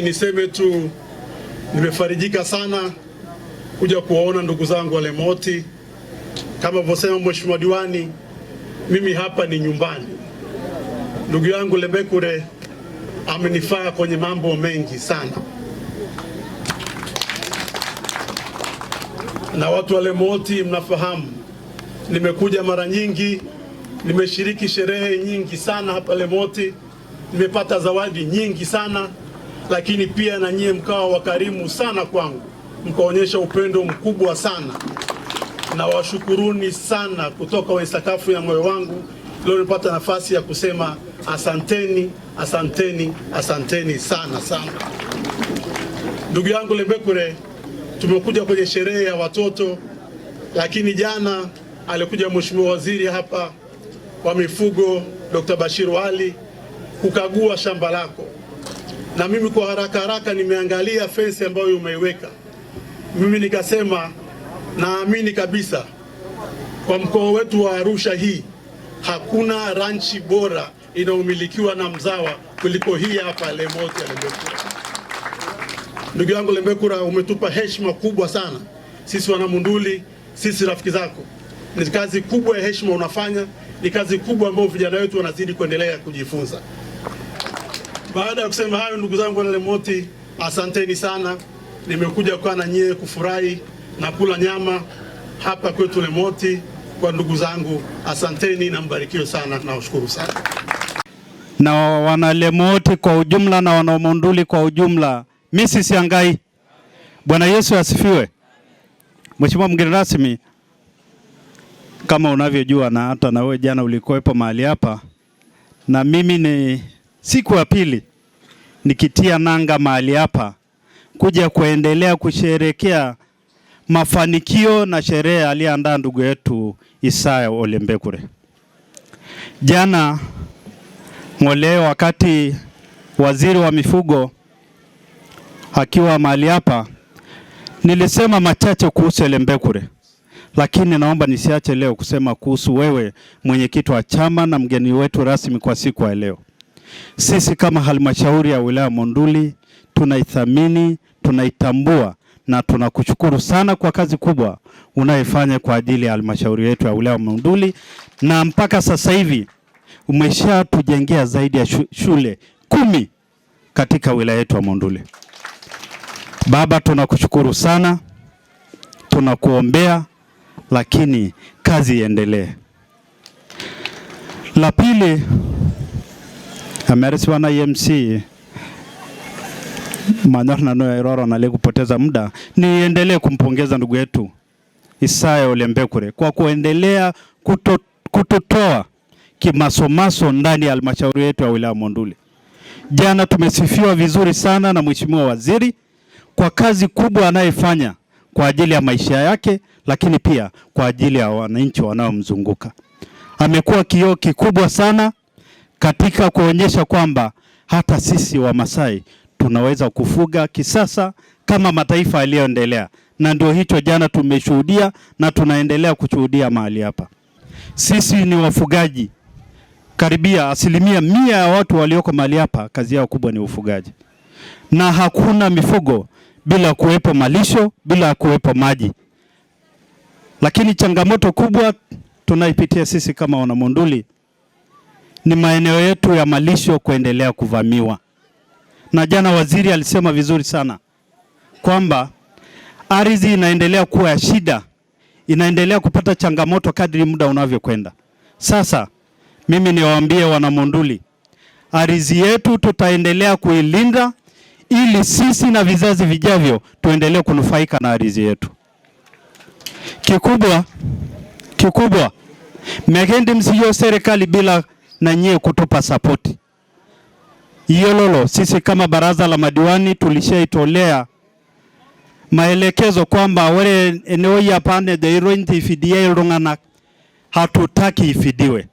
Niseme tu nimefarijika sana kuja kuwaona ndugu zangu wale Moti. Kama alivyosema Mheshimiwa Diwani, mimi hapa ni nyumbani. Ndugu yangu Lembekure amenifaa kwenye mambo mengi sana, na watu wale Moti mnafahamu, nimekuja mara nyingi, nimeshiriki sherehe nyingi sana hapa Lemoti, nimepata zawadi nyingi sana, lakini pia na nyie mkawa wakarimu sana kwangu, mkaonyesha upendo mkubwa sana, na washukuruni sana kutoka kwenye sakafu ya moyo wangu. Leo nipata nafasi ya kusema asanteni, asanteni, asanteni sana sana. Ndugu yangu Lembekure, tumekuja kwenye sherehe ya watoto, lakini jana alikuja Mheshimiwa Waziri hapa wa Mifugo Dr. Bashir Wali kukagua shamba lako, na mimi kwa haraka haraka nimeangalia fence ambayo umeiweka. Mimi nikasema naamini kabisa kwa mkoa wetu wa Arusha hii hakuna ranchi bora inaumilikiwa na mzawa kuliko hii hapa Lemoti ya Lembekure. Ndugu yangu Lembekure, umetupa heshima kubwa sana sisi Wanamunduli, sisi rafiki zako. Ni kazi kubwa ya heshima unafanya, ni kazi kubwa ambayo vijana wetu wanazidi kuendelea kujifunza. Baada ya kusema hayo, ndugu zangu wana Lemoti, asanteni sana. Nimekuja kwa na nyie kufurahi na kula nyama hapa kwetu Lemoti kwa ndugu zangu. Asanteni na mbarikiwe sana, na ushukuru sana. Na wana Lemoti kwa ujumla na wana Monduli kwa ujumla, mimi sisihangai. Bwana Yesu asifiwe. Mheshimiwa mgeni rasmi, kama unavyojua na hata na wewe jana ulikuwepo mahali hapa, na mimi ni siku ya pili nikitia nanga mahali hapa kuja kuendelea kusherekea mafanikio na sherehe aliyoandaa ndugu yetu Isaya Ole Mbekure. Jana Ng'ole, wakati waziri wa mifugo akiwa mahali hapa, nilisema machache kuhusu Ole Mbekure, lakini naomba nisiache leo kusema kuhusu wewe mwenyekiti wa chama na mgeni wetu rasmi kwa siku ya leo. Sisi kama halmashauri ya wilaya Monduli tunaithamini, tunaitambua na tunakushukuru sana kwa kazi kubwa unayofanya kwa ajili ya halmashauri yetu ya wilaya Monduli, na mpaka sasa hivi umeshatujengea zaidi ya shule 10 katika wilaya yetu ya Monduli. Baba, tunakushukuru sana, tunakuombea, lakini kazi iendelee. La pili, Amerisi wana EMC Manyorna no Iroro na leo kupoteza muda, niendelee kumpongeza ndugu yetu Isaya Ole Mbekure kwa kuendelea kutotoa kimasomaso ndani ya halmashauri yetu ya wilaya Monduli. Jana tumesifiwa vizuri sana na Mheshimiwa Waziri kwa kazi kubwa anayefanya kwa ajili ya maisha yake, lakini pia kwa ajili ya wananchi wanaomzunguka. Amekuwa kioo kikubwa sana katika kuonyesha kwamba hata sisi wa Masai tunaweza kufuga kisasa kama mataifa yaliyoendelea, na ndio hicho jana tumeshuhudia na tunaendelea kushuhudia mahali hapa. Sisi ni wafugaji, karibia 100% ya watu walioko mahali hapa kazi yao kubwa ni ufugaji, na hakuna mifugo bila kuwepo malisho, bila kuwepo maji. Lakini changamoto kubwa tunaipitia sisi kama Wanamonduli ni maeneo yetu ya malisho kuendelea kuvamiwa. Na jana waziri alisema vizuri sana kwamba ardhi inaendelea kuwa ya shida, inaendelea kupata changamoto kadri muda unavyokwenda. Sasa mimi niwaambie wana Monduli, ardhi yetu tutaendelea kuilinda ili sisi na vizazi vijavyo tuendelee kunufaika na ardhi yetu. Kikubwa megendi msiyo serikali bila na nyie kutupa sapoti. Iyololo, sisi kama baraza la madiwani tulishaitolea maelekezo kwamba wale eneo ya pande de irointi ifidia ilunganak hatutaki ifidiwe.